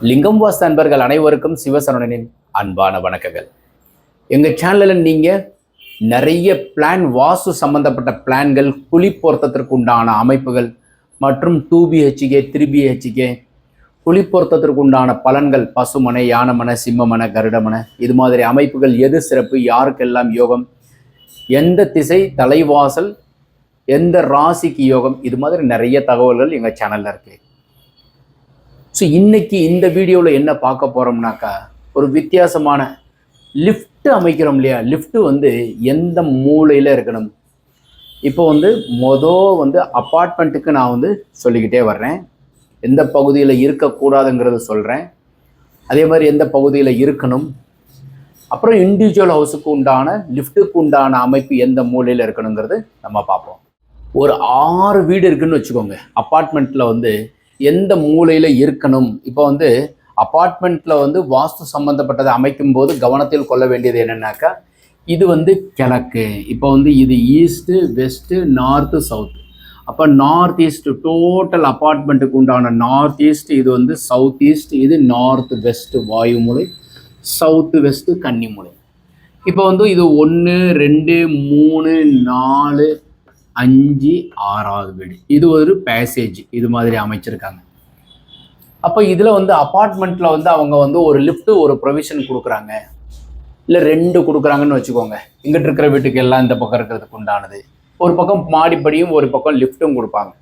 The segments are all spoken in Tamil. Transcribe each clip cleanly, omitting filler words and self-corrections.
லிங்கம் வாஸ்து அன்பர்கள் அனைவருக்கும் சிவசரவணனின் அன்பான வணக்கங்கள். எங்கள் சேனலில் நீங்கள் நிறைய பிளான், வாஸ்து சம்பந்தப்பட்ட பிளான்கள், குழி பொருத்தத்திற்கு உண்டான அமைப்புகள் மற்றும் 2BHK 3BHK குழி பொருத்தத்திற்கு உண்டான பலன்கள், பசுமனை, யானமனை, சிம்மமனை, கருடமனை, இது மாதிரி அமைப்புகள் எது சிறப்பு, யாருக்கெல்லாம் யோகம், எந்த திசை தலைவாசல், எந்த ராசிக்கு யோகம், இது மாதிரி நிறைய தகவல்கள் எங்கள் சேனலில் இருக்குது. ஸோ இன்னைக்கு இந்த வீடியோவில் என்ன பார்க்க போகிறோம்னாக்கா, ஒரு வித்தியாசமான லிஃப்ட் அமைக்கிறோம் இல்லையா. லிஃப்ட்டு எந்த மூலையில் இருக்கணும். இப்போ அப்பார்ட்மெண்ட்டுக்கு நான் சொல்லிக்கிட்டே வர்றேன். எந்த பகுதியில் இருக்கக்கூடாதுங்கிறது சொல்கிறேன். அதே மாதிரி எந்த பகுதியில் இருக்கணும். அப்புறம் இண்டிவிஜுவல் ஹவுஸுக்கு உண்டான லிஃப்ட்டுக்கு உண்டான அமைப்பு எந்த மூலையில் இருக்கணுங்கிறது நம்ம பார்ப்போம். ஒரு 6 வீடு இருக்குதுன்னு வச்சுக்கோங்க. அப்பார்ட்மெண்ட்டில் எந்த மூலையில் இருக்கணும். இப்போ அப்பார்ட்மெண்ட்டில் வாஸ்து சம்மந்தப்பட்டதை அமைக்கும்போது கவனத்தில் கொள்ள வேண்டியது என்னென்னாக்கா, இது கிழக்கு. இப்போ இது ஈஸ்ட்டு, வெஸ்ட்டு, நார்த்து, சவுத்து. அப்போ நார்த் ஈஸ்ட் டோட்டல் அப்பார்ட்மெண்ட்டுக்கு உண்டான நார்த் ஈஸ்ட், இது சவுத் ஈஸ்ட், இது நார்த் வெஸ்ட்டு வாயு மூலை, சவுத்து வெஸ்ட்டு கன்னி மூலை. இப்போ இது 1 2 3 4 5 6வது வீடு. இது ஒரு பேசேஜ் இது மாதிரி அமைச்சிருக்காங்க. அப்போ இதில் அப்பார்ட்மெண்ட்டில் அவங்க ஒரு லிஃப்ட்டு ஒரு ப்ரொவிஷன் கொடுக்குறாங்க, இல்லை 2 கொடுக்குறாங்கன்னு வச்சுக்கோங்க. இங்கிட்டு இருக்கிற வீட்டுக்கு எல்லாம் இந்த பக்கம் இருக்கிறதுக்கு உண்டானது, ஒரு பக்கம் மாடிப்படியும் ஒரு பக்கம் லிஃப்ட்டும் கொடுப்பாங்க.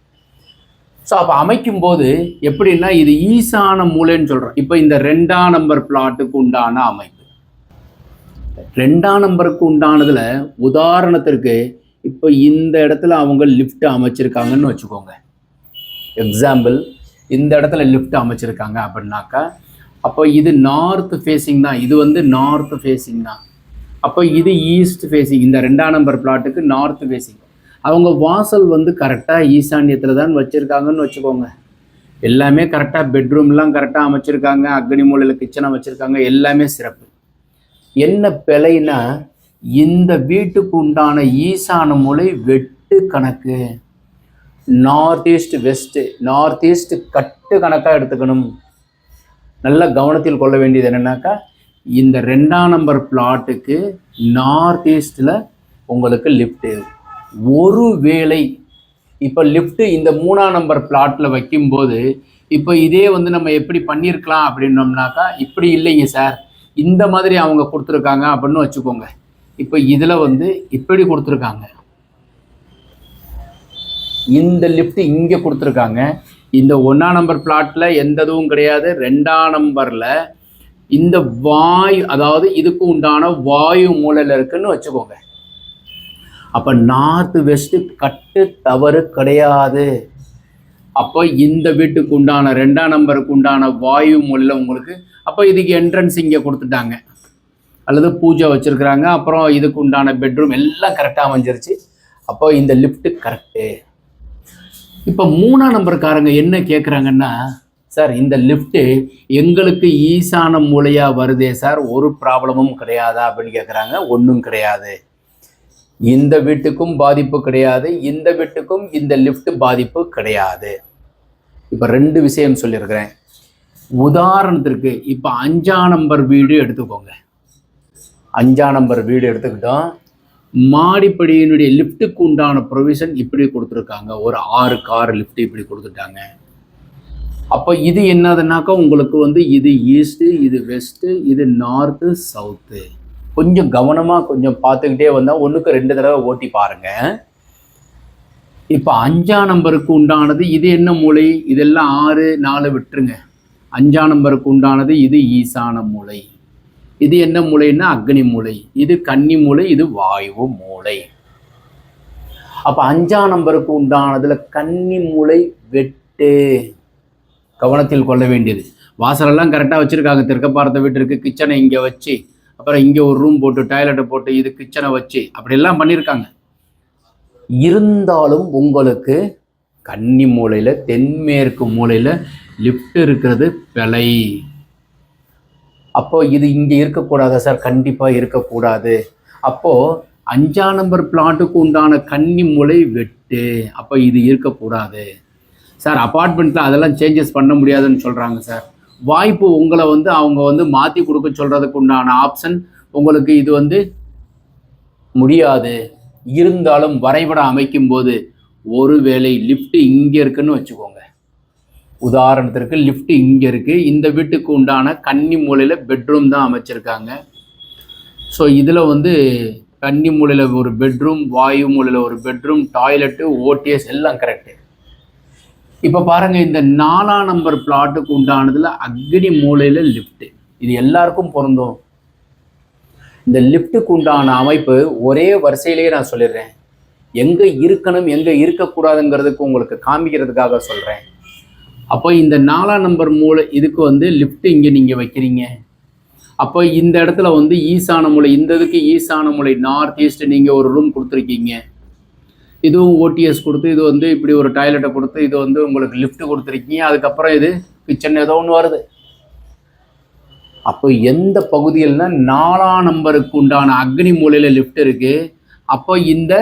ஸோ அப்போ அமைக்கும்போது எப்படின்னா, இது ஈசான மூலைன்னு சொல்கிறோம். இப்போ இந்த 2ஆம் நம்பர் பிளாட்டுக்கு உண்டான அமைப்பு, 2ஆம் நம்பருக்கு உண்டானதில் உதாரணத்திற்கு இப்போ இந்த இடத்துல அவங்க லிஃப்ட் அமைச்சிருக்காங்கன்னு வச்சுக்கோங்க. எக்ஸாம்பிள், இந்த இடத்துல லிஃப்ட் அமைச்சிருக்காங்க அப்படின்னாக்கா, அப்போ இது நார்த் ஃபேஸிங் தான். இது நார்த் ஃபேஸிங் தான். அப்போ இது ஈஸ்ட் ஃபேஸிங். இந்த 2ஆம் நம்பர் பிளாட்டுக்கு நார்த் ஃபேஸிங். அவங்க வாசல் கரெக்டாக ஈசான்யத்தில் தான் வச்சுருக்காங்கன்னு வச்சுக்கோங்க. எல்லாமே கரெக்டாக, பெட்ரூம்லாம் கரெக்டாக அமைச்சிருக்காங்க, அக்னி மூலையில் கிச்சனை வச்சுருக்காங்க, எல்லாமே சிறப்பு. என்ன பிழைன்னா, இந்த வீட்டுக்கு உண்டான ஈசான மூலை வெட்டு கணக்கு, north east west, north east கட்டு கணக்காக எடுத்துக்கணும். நல்ல கவனத்தில் கொள்ள வேண்டியது என்னென்னாக்கா, இந்த 2ஆம் நம்பர் பிளாட்டுக்கு நார்த் ஈஸ்டில் உங்களுக்கு லிஃப்ட்டு. ஒரு வேளை இப்போ லிஃப்ட்டு இந்த 3ஆம் நம்பர் பிளாட்டில் வைக்கும்போது, இப்போ இதே நம்ம எப்படி பண்ணியிருக்கலாம் அப்படின்னோம்னாக்கா, இப்படி இல்லைங்க சார், இந்த மாதிரி அவங்க கொடுத்துருக்காங்க அப்படின்னு வச்சுக்கோங்க. இப்போ இதில் இப்படி கொடுத்துருக்காங்க, இந்த லிஃப்ட் இங்கே கொடுத்துருக்காங்க. இந்த 1ஆம் நம்பர் பிளாட்டில் எந்த இதுவும் கிடையாது. 2ஆம் நம்பரில் இந்த வாயு, அதாவது இதுக்கு உண்டான வாயு மூலையில் இருக்குன்னு வச்சுக்கோங்க. அப்போ நார்த் வெஸ்ட்டு கட்டு தவறு கிடையாது. அப்போ இந்த வீட்டுக்கு உண்டான 2ஆம் நம்பருக்கு உண்டான வாயு மூலையில் உங்களுக்கு, அப்போ இதுக்கு என்ட்ரன்ஸ் இங்கே கொடுத்துட்டாங்க, அல்லது பூஜை வச்சுருக்குறாங்க. அப்புறம் இதுக்கு உண்டான பெட்ரூம் எல்லாம் கரெக்டாக அமைஞ்சிருச்சு. அப்போ இந்த லிஃப்ட்டு கரெக்டு. இப்போ 3ஆம் நம்பருக்காரங்க என்ன கேட்குறாங்கன்னா, சார் இந்த லிஃப்ட்டு எங்களுக்கு ஈசான மூலையாக வருதே சார், ஒரு ப்ராப்ளமும் கிடையாதா அப்படின்னு கேட்குறாங்க. ஒன்றும் கிடையாது. இந்த வீட்டுக்கும் பாதிப்பு கிடையாது, இந்த வீட்டுக்கும் இந்த லிஃப்ட் பாதிப்பு கிடையாது. இப்போ 2 விஷயம் சொல்லியிருக்கிறேன். உதாரணத்திற்கு இப்போ 5ஆம் நம்பர் வீடு எடுத்துக்கோங்க. 5ஆம் நம்பர் வீடு எடுத்துக்கிட்டோம். மாடிப்படியினுடைய லிஃப்ட்டுக்கு உண்டான ப்ரொவிஷன் இப்படி கொடுத்துருக்காங்க. ஒரு 6 கார் லிஃப்ட் இப்படி கொடுத்துட்டாங்க. அப்போ இது என்னதுன்னாக்கா, உங்களுக்கு இது ஈஸ்ட்டு, இது வெஸ்ட்டு, இது நார்த்து, சவுத்து. கொஞ்சம் கவனமாக கொஞ்சம் பார்த்துக்கிட்டே வந்தால் 1க்கு 2 தடவை ஓட்டி பாருங்கள். இப்போ 5ஆம் நம்பருக்கு உண்டானது இது என்ன மூலை, இதெல்லாம் 6 4 விட்டுருங்க. 5ஆம் நம்பருக்கு உண்டானது இது ஈசான மூலை. இது என்ன மூலைன்னா அக்னி மூலை, இது கன்னி மூலை, இது வாயு மூலை. அப்போ 5ஆம் நம்பருக்கு உண்டானதுல கன்னி மூலை வெட்டு. கவனத்தில் கொள்ள வேண்டியது. வாசலெல்லாம் கரெக்டாக வச்சுருக்காங்க. தெற்க பார்த்த வீட்டிற்கு கிச்சனை இங்கே வச்சு, அப்புறம் இங்கே ஒரு ரூம் போட்டு, டாய்லெட்டை போட்டு, இது கிச்சனை வச்சு அப்படியெல்லாம் பண்ணியிருக்காங்க. இருந்தாலும் உங்களுக்கு கன்னி மூலையில், தென்மேற்கு மூலையில் லிஃப்ட் இருக்கிறது பிழை. அப்போது இது இங்கே இருக்கக்கூடாதா சார்? கண்டிப்பாக இருக்கக்கூடாது. அப்போது 5ஆம் நம்பர் பிளாட்டுக்கு உண்டான கன்னி மூலை வெட்டு. அப்போ இது இருக்கக்கூடாது சார். அப்பார்ட்மெண்ட்டில் அதெல்லாம் சேஞ்சஸ் பண்ண முடியாதுன்னு சொல்கிறாங்க சார். வாய்ப்பு உங்களை வந்து அவங்க வந்து மாற்றி கொடுக்க சொல்கிறதுக்கு உண்டான ஆப்ஷன் உங்களுக்கு இது வந்து முடியாது. இருந்தாலும் வரைபடம் அமைக்கும் போது ஒருவேளை லிஃப்ட் இங்கே இருக்குன்னு வச்சுக்கோங்க. உதாரணத்திற்கு லிஃப்ட் இங்கே இருக்குது, இந்த வீட்டுக்கு உண்டான கன்னி மூலையில் பெட்ரூம் தான் அமைச்சிருக்காங்க. ஸோ இதில் வந்து கன்னி மூலையில் ஒரு பெட்ரூம், வாயு மூலையில் ஒரு பெட்ரூம், டாய்லெட்டு, ஓடிஎஸ் எல்லாம் கரெக்டு. இப்போ பாருங்கள், இந்த 4ஆம் நம்பர் பிளாட்டுக்கு உண்டானதில் அக்னி மூலையில் லிஃப்ட்டு, இது எல்லாருக்கும் பொருந்தும். இந்த லிஃப்ட்டுக்கு உண்டான அமைப்பு ஒரே வரிசையிலேயே நான் சொல்லிடுறேன். எங்கே இருக்கணும் எங்கே இருக்கக்கூடாதுங்கிறதுக்கு உங்களுக்கு காமிக்கிறதுக்காக சொல்கிறேன். அப்போ இந்த 4ஆம் நம்பர் மூலை இதுக்கு வந்து லிஃப்ட்டு இங்கே நீங்கள் வைக்கிறீங்க. அப்போ இந்த இடத்துல வந்து ஈசான மூலை, இந்த இதுக்கு ஈசான மூலை நார்த் ஈஸ்ட் நீங்கள் ஒரு ரூம் கொடுத்துருக்கீங்க. இதுவும் ஓடிஎஸ் கொடுத்து இது வந்து இப்படி ஒரு டாய்லெட்டை கொடுத்து இது வந்து உங்களுக்கு லிஃப்ட் கொடுத்துருக்கீங்க. அதுக்கப்புறம் இது கிச்சன் ஏதோ ஒன்று வருது. அப்போ எந்த பகுதியில்னா 4ஆம் நம்பருக்கு உண்டான அக்னி மூலையில் லிஃப்ட் இருக்குது. அப்போ இந்த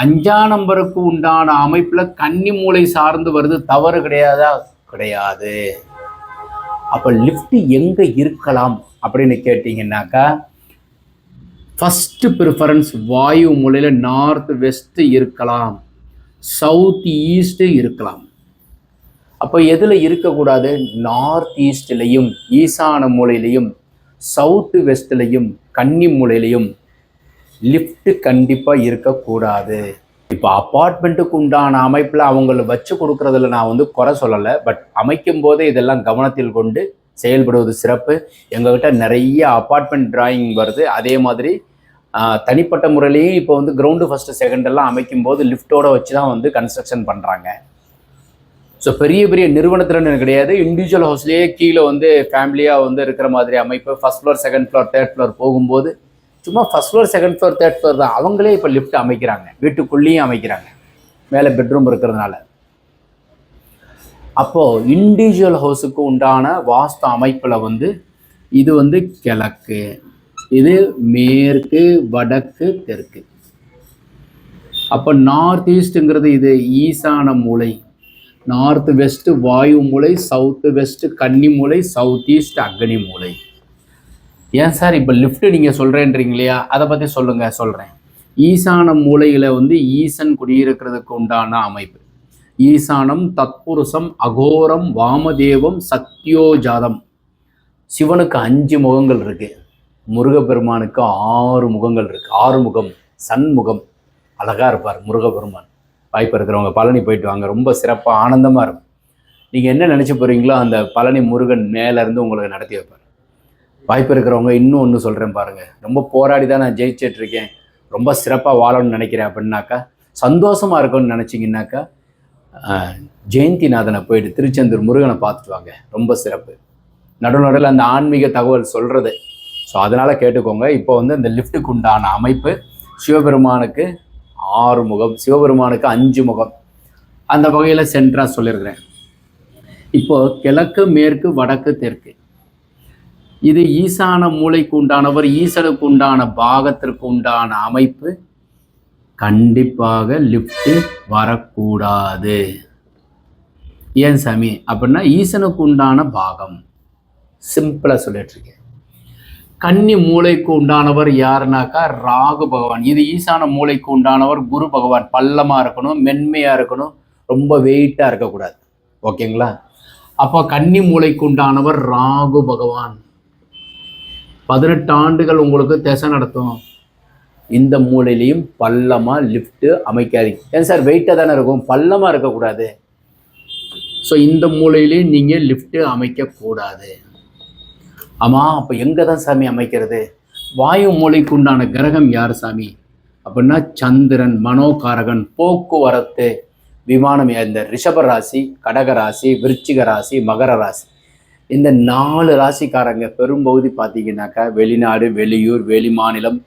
5ஆம் நம்பருக்கு உண்டான அமைப்பில் கன்னி மூலை சார்ந்து வருது, தவறு கிடையாதா? கிடையாது. அப்போ லிஃப்ட் எங்கே இருக்கலாம் அப்படின்னு கேட்டிங்கன்னாக்கா, ஃபஸ்ட்டு ப்ரிஃபரன்ஸ் வாயு மூலையில் நார்த் வெஸ்ட்டு இருக்கலாம், சவுத் ஈஸ்ட்டு இருக்கலாம். அப்போ எதில் இருக்கக்கூடாது? நார்த் ஈஸ்ட்லேயும் ஈசான மூலையிலையும் சவுத்து வெஸ்ட்லேயும் கன்னி மூலையிலையும் லிஃப்ட்டு கண்டிப்பாக இருக்கக்கூடாது. இப்போ அப்பார்ட்மெண்ட்டுக்கு உண்டான அமைப்பில் அவங்கள வச்சு கொடுக்குறதுல நான் வந்து குறை சொல்லலை. பட் அமைக்கும் போதே இதெல்லாம் கவனத்தில் கொண்டு செயல்படுவது சிறப்பு. எங்கள்கிட்ட நிறைய அப்பார்ட்மெண்ட் டிராயிங் வருது. அதே மாதிரி தனிப்பட்ட முறையிலேயும் இப்போ வந்து கிரவுண்டு ஃபஸ்ட்டு செகண்டெல்லாம் அமைக்கும் போது லிஃப்ட்டோடு வச்சு தான் வந்து கன்ஸ்ட்ரக்ஷன் பண்ணுறாங்க. ஸோ பெரிய பெரிய நிறுவனத்துலன்னு கிடையாது, இண்டிவிஜுவல் ஹவுஸ்லேயே கீழே வந்து ஃபேமிலியாக வந்து இருக்கிற மாதிரி அமைப்பு. First floor, second floor, third floor போகும்போது சும்மா first floor, second floor, third floor தான். அவங்களே இப்போ லிஃப்ட் அமைக்கிறாங்க, வீட்டுக்குள்ளேயும் அமைக்கிறாங்க, மேலே பெட்ரூம் இருக்கிறதுனால. அப்போது இண்டிவிஜுவல் ஹவுஸுக்கு உண்டான வாஸ்து அமைப்பில் வந்து இது வந்து கிழக்கு, இது மேற்கு, வடக்கு, தெற்கு. அப்போ நார்த் ஈஸ்ட்டுங்கிறது இது ஈசான மூலை, நார்த் வெஸ்ட்டு வாயு மூலை, சவுத்து வெஸ்ட்டு கன்னி மூலை, சவுத் ஈஸ்ட் அக்னி மூலை. ஏன் சார் இப்போ லிஃப்ட்டு நீங்கள் சொல்கிறேன்றீங்க இல்லையா, அதை பற்றி சொல்கிறேன். ஈசான மூலையில் வந்து ஈசன் குடியிருக்கிறதுக்கு உண்டான அமைப்பு. ஈசானம், தத்புருஷம், அகோரம், வாமதேவம், சத்யோஜாதம். சிவனுக்கு 5 முகங்கள் இருக்குது, முருகப்பெருமானுக்கு 6 முகங்கள் இருக்குது. 6 முகம், சண்முகம், அழகாக இருப்பார் முருகப்பெருமான். வாய்ப்பு இருக்கிறவங்க பழனி போயிட்டு வாங்க, ரொம்ப சிறப்பாக ஆனந்தமாக இருக்கும். நீங்கள் என்ன நினச்சி போகிறீங்களோ அந்த பழனி முருகன் மேலேருந்து உங்களுக்கு நடத்தி வைப்பார். வாய்ப்பு இருக்கிறவங்க இன்னும் ஒன்று சொல்கிறேன் பாருங்கள், ரொம்ப போராடி தான் நான் ஜெயிச்சிட்ருக்கேன், ரொம்ப சிறப்பாக வாழணும்னு நினைக்கிறேன் அப்படின்னாக்கா, சந்தோஷமாக இருக்கும்னு நினச்சிங்கன்னாக்கா ஜெயந்திநாதனை போயிட்டு திருச்செந்தூர் முருகனை பார்த்துட்டு வாங்க, ரொம்ப சிறப்பு. நடுநடுவில் அந்த ஆன்மீக தகவல் சொல்கிறது. ஸோ அதனால் கேட்டுக்கோங்க. இப்போ வந்து இந்த லிஃப்ட்டுக்கு உண்டான அமைப்பு சிவபெருமானுக்கு 6 முகம், சிவபெருமானுக்கு 5 முகம். அந்த வகையில் சென்டராக சொல்லியிருக்கிறேன். இப்போது கிழக்கு, மேற்கு, வடக்கு, தெற்கு, இது ஈசான மூலைக்கு உண்டானவர், ஈசனுக்கு உண்டான பாகத்திற்கு உண்டான அமைப்பு. கண்டிப்பாக லிஃப்ட்டு வரக்கூடாது. ஏன் சாமி அப்படின்னா, ஈசனுக்கு உண்டான பாகம், சிம்பிளாக சொல்லிட்டுருக்கேன். கன்னி மூளைக்கு உண்டானவர் யாருனாக்கா ராகு பகவான். இது ஈசான மூளைக்கு உண்டானவர் குரு பகவான். பள்ளமாக இருக்கணும், மென்மையாக இருக்கணும், ரொம்ப வெயிட்டாக இருக்கக்கூடாது. ஓகேங்களா? அப்போ கன்னி மூளைக்கு உண்டானவர் ராகு பகவான். 18 ஆண்டுகள் உங்களுக்கு திசை நடத்தும். இந்த மூலையிலையும் பள்ளமாக லிஃப்ட்டு அமைக்காதீங்க. ஏன் சார் வெயிட்டாக தானே இருக்கும், பள்ளமாக இருக்கக்கூடாது. ஸோ இந்த மூலையிலையும் நீங்கள் லிஃப்ட்டு அமைக்கக்கூடாது. ஆமாம், அப்போ எங்கே தான் சாமி அமைக்கிறது? வாயு மூலைக்கு உண்டான கிரகம் யார் சாமி அப்படின்னா சந்திரன், மனோகாரகன், போக்குவரத்து, விமானம். இந்த ரிஷப ராசி, கடக ராசி, விருச்சிக ராசி, மகர ராசி, இந்த 4 ராசிக்காரங்க பெரும்பகுதி பார்த்தீங்கன்னாக்கா வெளிநாடு, வெளியூர், வெளி மாநிலம்,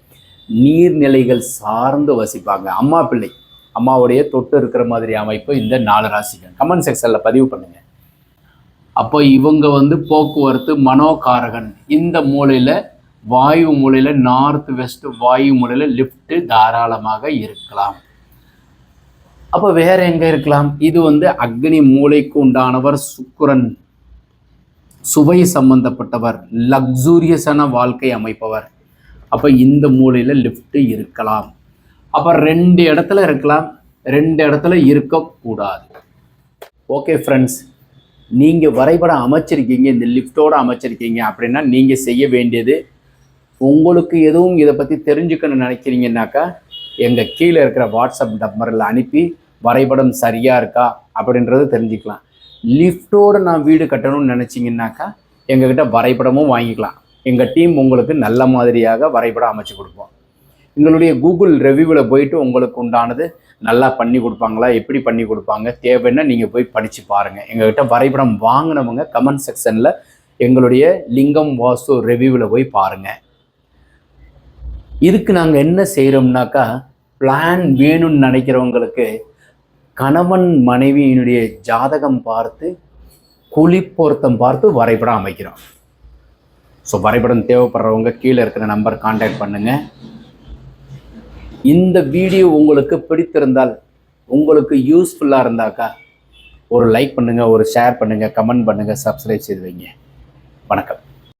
நீர்நிலைகள் சார்ந்து வசிப்பாங்க. அம்மா பிள்ளை, அம்மாவுடைய தொட்டு இருக்கிற மாதிரி அமைப்பு இந்த 4 ராசிகள். கமெண்ட் செக்ஷனில் பதிவு பண்ணுங்க. அப்போ இவங்க வந்து போக்குவரத்து, மனோகாரகன். இந்த மூலையில் வாயு மூலையில் நார்த் வெஸ்ட் வாயு மூலையில் லிஃப்ட்டு தாராளமாக இருக்கலாம். அப்போ வேற எங்கே இருக்கலாம்? இது வந்து அக்னி மூலைக்கு உண்டானவர் சுக்கிரன். சுவை சம்பந்தப்பட்டவர், லக்ஸூரியஸான வாழ்க்கை அமைப்பவர். அப்போ இந்த மூலையில் லிஃப்ட் இருக்கலாம். அப்போ 2 இடத்துல இருக்கலாம், 2 இடத்துல இருக்கக்கூடாது. ஓகே ஃப்ரெண்ட்ஸ், நீங்கள் வரைபடம் அமைச்சிருக்கீங்க, இந்த லிஃப்டோடு அமைச்சிருக்கீங்க அப்படின்னா நீங்கள் செய்ய வேண்டியது, உங்களுக்கு எதுவும் இதை பற்றி தெரிஞ்சுக்கணும்னு நினைக்கிறீங்கன்னாக்கா எங்கள் கீழே இருக்கிற வாட்ஸ்அப் நம்பரில் அனுப்பி வரைபடம் சரியாக இருக்கா அப்படின்றது தெரிஞ்சுக்கலாம். லிஃப்டோடு நான் வீடு கட்டணும்னு நினச்சிங்கன்னாக்கா எங்ககிட்ட வரைபடமும் வாங்கிக்கலாம். எங்கள் டீம் உங்களுக்கு நல்ல மாதிரியாக வரைபடம் அமைச்சு கொடுப்போம். எங்களுடைய கூகுள் ரிவ்யூவில் போயிட்டு உங்களுக்கு உண்டானது நல்லா பண்ணி கொடுப்பாங்களா, எப்படி பண்ணி கொடுப்பாங்க, தேவைன்னா நீங்கள் போய் படித்து பாருங்கள். எங்ககிட்ட வரைபடம் வாங்கினவங்க கமெண்ட் செக்ஷனில் எங்களுடைய லிங்கம் வாஸ்து ரிவ்யூவில் போய் பாருங்கள். இதுக்கு நாங்கள் என்ன செய்கிறோம்னாக்கா, பிளான் வேணும்னு நினைக்கிறவங்களுக்கு கணவன் மனைவியினுடைய ஜாதகம் பார்த்து குழி பொருத்தம் பார்த்து வரைபடம் அமைக்கிறோம். ஸோ வரைபடம் தேவைப்படுறவங்க கீழே இருக்கிற நம்பர் கான்டாக்ட் பண்ணுங்கள். இந்த வீடியோ உங்களுக்கு பிடித்திருந்தால், உங்களுக்கு யூஸ்ஃபுல்லாக இருந்தாக்கா ஒரு லைக் பண்ணுங்கள், ஒரு ஷேர் பண்ணுங்கள், கமெண்ட் பண்ணுங்கள், சப்ஸ்கிரைப் செய்து வைங்க. வணக்கம்.